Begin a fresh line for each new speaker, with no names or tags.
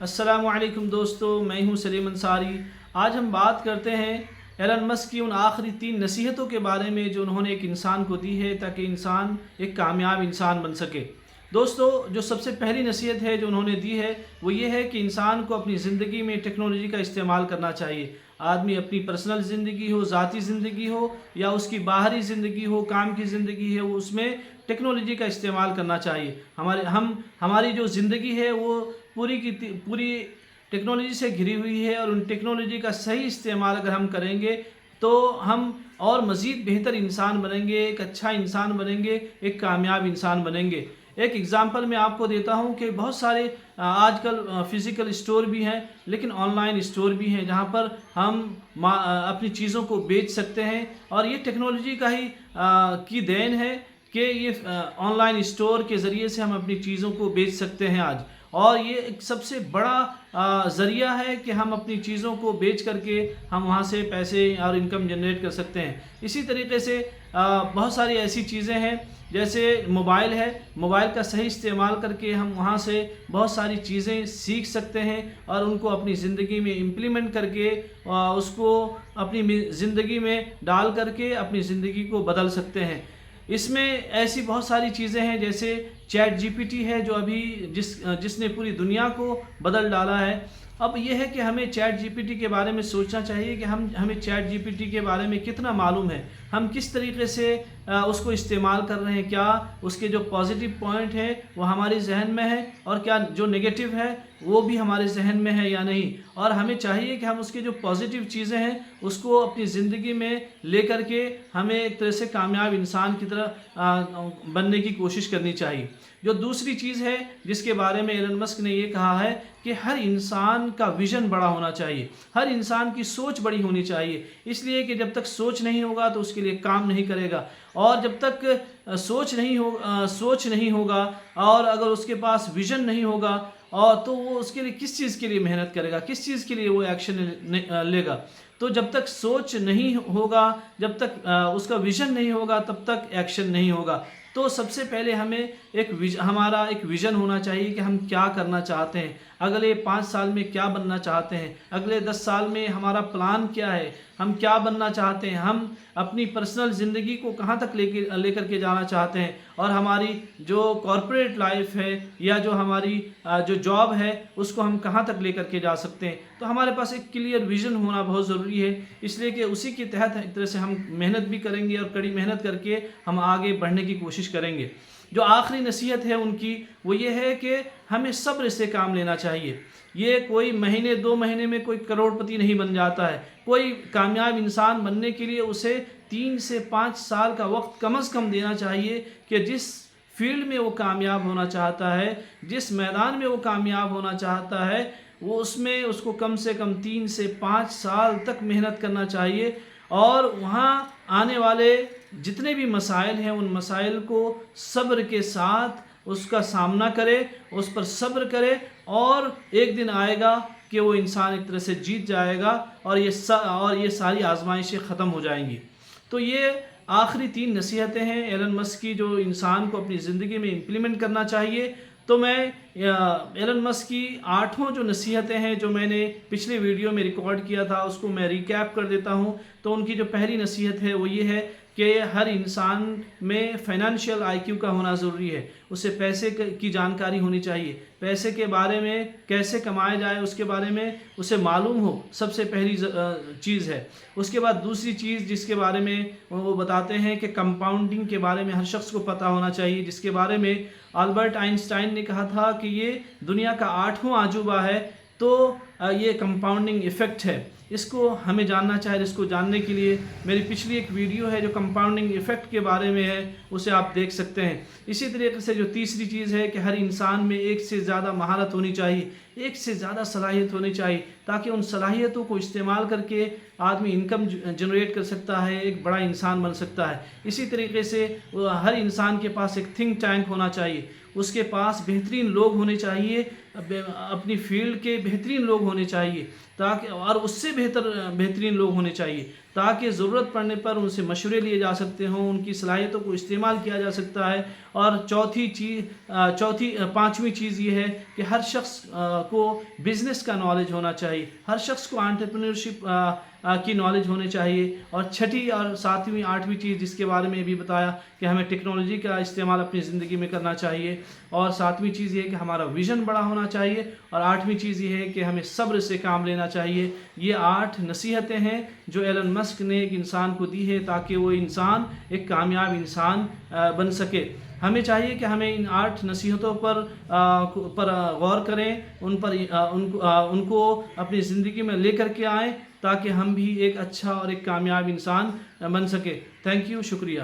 السلام علیکم دوستو، میں ہوں سلیم انصاری۔ آج ہم بات کرتے ہیں ایلن مسک کی ان آخری 3 نصیحتوں کے بارے میں جو انہوں نے ایک انسان کو دی ہے تاکہ انسان ایک کامیاب انسان بن سکے۔ دوستو، جو سب سے پہلی نصیحت ہے جو انہوں نے دی ہے وہ یہ ہے کہ انسان کو اپنی زندگی میں ٹیکنالوجی کا استعمال کرنا چاہیے۔ آدمی اپنی پرسنل زندگی ہو، ذاتی زندگی ہو یا اس کی باہری زندگی ہو، کام کی زندگی ہے، وہ اس میں ٹیکنالوجی کا استعمال کرنا چاہیے۔ ہماری جو زندگی ہے وہ پوری ٹیکنالوجی سے گھری ہوئی ہے، اور ان ٹیکنالوجی کا صحیح استعمال اگر ہم کریں گے تو ہم اور مزید بہتر انسان بنیں گے، ایک اچھا انسان بنیں گے، ایک کامیاب انسان بنیں گے۔ ایک ایگزامپل میں آپ کو دیتا ہوں کہ بہت سارے آج کل فزیکل اسٹور بھی ہیں لیکن آن لائن اسٹور بھی ہیں جہاں پر ہم اپنی چیزوں کو بیچ سکتے ہیں، اور یہ ٹیکنالوجی کا ہی کی دین ہے کہ یہ آن لائن اسٹور کے ذریعے سے ہم اپنی چیزوں کو بیچ سکتے ہیں آج، اور یہ ایک سب سے بڑا ذریعہ ہے کہ ہم اپنی چیزوں کو بیچ کر کے ہم وہاں سے پیسے اور انکم جنریٹ کر سکتے ہیں۔ اسی طریقے سے بہت ساری ایسی چیزیں ہیں جیسے موبائل ہے، موبائل کا صحیح استعمال کر کے ہم وہاں سے بہت ساری چیزیں سیکھ سکتے ہیں اور ان کو اپنی زندگی میں امپلیمنٹ کر کے اس کو اپنی زندگی میں ڈال کر کے اپنی زندگی کو بدل سکتے ہیں۔ اس میں ایسی بہت ساری چیزیں ہیں جیسے چیٹ جی پی ٹی ہے جو ابھی جس نے پوری دنیا کو بدل ڈالا ہے۔ اب یہ ہے کہ ہمیں چیٹ جی پی ٹی کے بارے میں سوچنا چاہیے کہ ہمیں چیٹ جی پی ٹی کے بارے میں کتنا معلوم ہے، ہم کس طریقے سے اس کو استعمال کر رہے ہیں، کیا اس کے جو پازیٹیو پوائنٹ ہے وہ ہمارے ذہن میں ہے اور کیا جو نگیٹو ہے وہ بھی ہمارے ذہن میں ہے یا نہیں، اور ہمیں چاہیے کہ ہم اس کے جو پازیٹیو چیزیں ہیں اس کو اپنی زندگی میں لے کر کے ہمیں ایک طرح سے کامیاب انسان کی طرح بننے کی کوشش کرنی چاہیے۔ جو دوسری چیز ہے جس کے بارے میں ایلن مسک نے یہ کہا ہے کہ ہر انسان کا ویژن بڑا ہونا چاہیے، ہر انسان کی سوچ بڑی ہونی چاہیے، اس لیے کہ جب تک سوچ نہیں ہوگا تو اس کے لیے کام نہیں کرے گا، اور جب تک سوچ نہیں ہوگا اور اگر اس کے پاس ویژن نہیں ہوگا تو وہ اس کے لیے کس چیز کے لیے محنت کرے گا، کس چیز کے لیے وہ ایکشن لے گا۔ تو جب تک سوچ نہیں ہوگا، جب تک اس کا ویژن نہیں ہوگا تب تک ایکشن نہیں ہوگا۔ تو سب سے پہلے ہمیں ہمارا ایک ویژن ہونا چاہیے کہ ہم کیا کرنا چاہتے ہیں، اگلے 5 سال میں کیا بننا چاہتے ہیں، اگلے 10 سال میں ہمارا پلان کیا ہے، ہم کیا بننا چاہتے ہیں، ہم اپنی پرسنل زندگی کو کہاں تک لے کر کے جانا چاہتے ہیں، اور ہماری جو کارپوریٹ لائف ہے یا جو ہماری جو جاب ہے اس کو ہم کہاں تک لے کر کے جا سکتے ہیں۔ تو ہمارے پاس ایک کلیئر ویژن ہونا بہت ضروری ہے، اس لیے کہ اسی کے تحت ایک طرح سے ہم محنت بھی کریں گے اور کڑی محنت کر کے ہم آگے بڑھنے کی کوشش کریں گے۔ جو آخری نصیحت ہے ان کی وہ یہ ہے کہ ہمیں صبر سے کام لینا چاہیے۔ یہ کوئی مہینے 2 مہینے میں کوئی کروڑ پتی نہیں بن جاتا ہے، کوئی کامیاب انسان بننے کے لیے اسے 3 سے 5 سال کا وقت کم از کم دینا چاہیے کہ جس فیلڈ میں وہ کامیاب ہونا چاہتا ہے، جس میدان میں وہ کامیاب ہونا چاہتا ہے، وہ اس کو کم سے کم 3 سے 5 سال تک محنت کرنا چاہیے، اور وہاں آنے والے جتنے بھی مسائل ہیں ان مسائل کو صبر کے ساتھ اس کا سامنا کرے، اس پر صبر کرے، اور ایک دن آئے گا کہ وہ انسان ایک طرح سے جیت جائے گا اور یہ ساری آزمائشیں ختم ہو جائیں گی۔ تو یہ آخری 3 نصیحتیں ہیں ایلن مسک کی جو انسان کو اپنی زندگی میں امپلیمنٹ کرنا چاہیے۔ تو میں ایلن مسک کی 8 جو نصیحتیں ہیں جو میں نے پچھلے ویڈیو میں ریکارڈ کیا تھا اس کو میں ریکیپ کر دیتا ہوں۔ تو ان کی جو پہلی نصیحت ہے وہ یہ ہے کہ ہر انسان میں فائنینشیل آئی کیو کا ہونا ضروری ہے، اسے پیسے کی جانکاری ہونی چاہیے، پیسے کے بارے میں کیسے کمایا جائے اس کے بارے میں اسے معلوم ہو، سب سے پہلی چیز ہے۔ اس کے بعد دوسری چیز جس کے بارے میں وہ بتاتے ہیں کہ کمپاؤنڈنگ کے بارے میں ہر شخص کو پتہ ہونا چاہیے، جس کے بارے میں آلبرٹ آئنسٹائن نے کہا تھا کہ یہ دنیا کا 8واں عجوبہ ہے۔ تو یہ کمپاؤنڈنگ ایفیکٹ ہے، اس کو ہمیں جاننا چاہیے۔ اس کو جاننے کے لیے میری پچھلی ایک ویڈیو ہے جو کمپاؤنڈنگ ایفیکٹ کے بارے میں ہے، اسے آپ دیکھ سکتے ہیں۔ اسی طریقے سے جو تیسری چیز ہے کہ ہر انسان میں ایک سے زیادہ مہارت ہونی چاہیے، ایک سے زیادہ صلاحیت ہونی چاہیے، تاکہ ان صلاحیتوں کو استعمال کر کے آدمی انکم جنریٹ کر سکتا ہے، ایک بڑا انسان بن سکتا ہے۔ اسی طریقے سے ہر انسان کے پاس ایک تھنک ٹینک ہونا چاہیے، اس کے پاس بہترین لوگ ہونے چاہیے، اپنی فیلڈ کے بہترین لوگ ہونے چاہیے، تاکہ اور اس سے بہترین لوگ ہونے چاہیے تاکہ ضرورت پڑنے پر ان سے مشورے لیے جا سکتے ہوں، ان کی صلاحیتوں کو استعمال کیا جا سکتا ہے۔ اور پانچویں چیز یہ ہے کہ ہر شخص کو بزنس کا نالج ہونا چاہیے، ہر شخص کو انٹرپرینورشپ کی نالج ہونی چاہیے۔ اور چھٹی اور ساتویں آٹھویں چیز جس کے بارے میں بھی بتایا کہ ہمیں ٹیکنالوجی کا استعمال اپنی زندگی میں کرنا چاہیے۔ اور ساتویں چیز یہ ہے کہ ہمارا ویژن بڑا ہونا چاہیے۔ اور آٹھویں چیز یہ ہے کہ ہمیں صبر سے کام لینا چاہیے۔ یہ 8 نصیحتیں ہیں جو ایلن مسک نے ایک انسان کو دی ہے تاکہ وہ انسان ایک کامیاب انسان بن سکے۔ ہمیں چاہیے کہ ہمیں ان 8 نصیحتوں پر غور کریں، ان کو اپنی زندگی میں لے کر کے آئیں تاکہ ہم بھی ایک اچھا اور ایک کامیاب انسان بن سکے۔ تھینک یو، شکریہ۔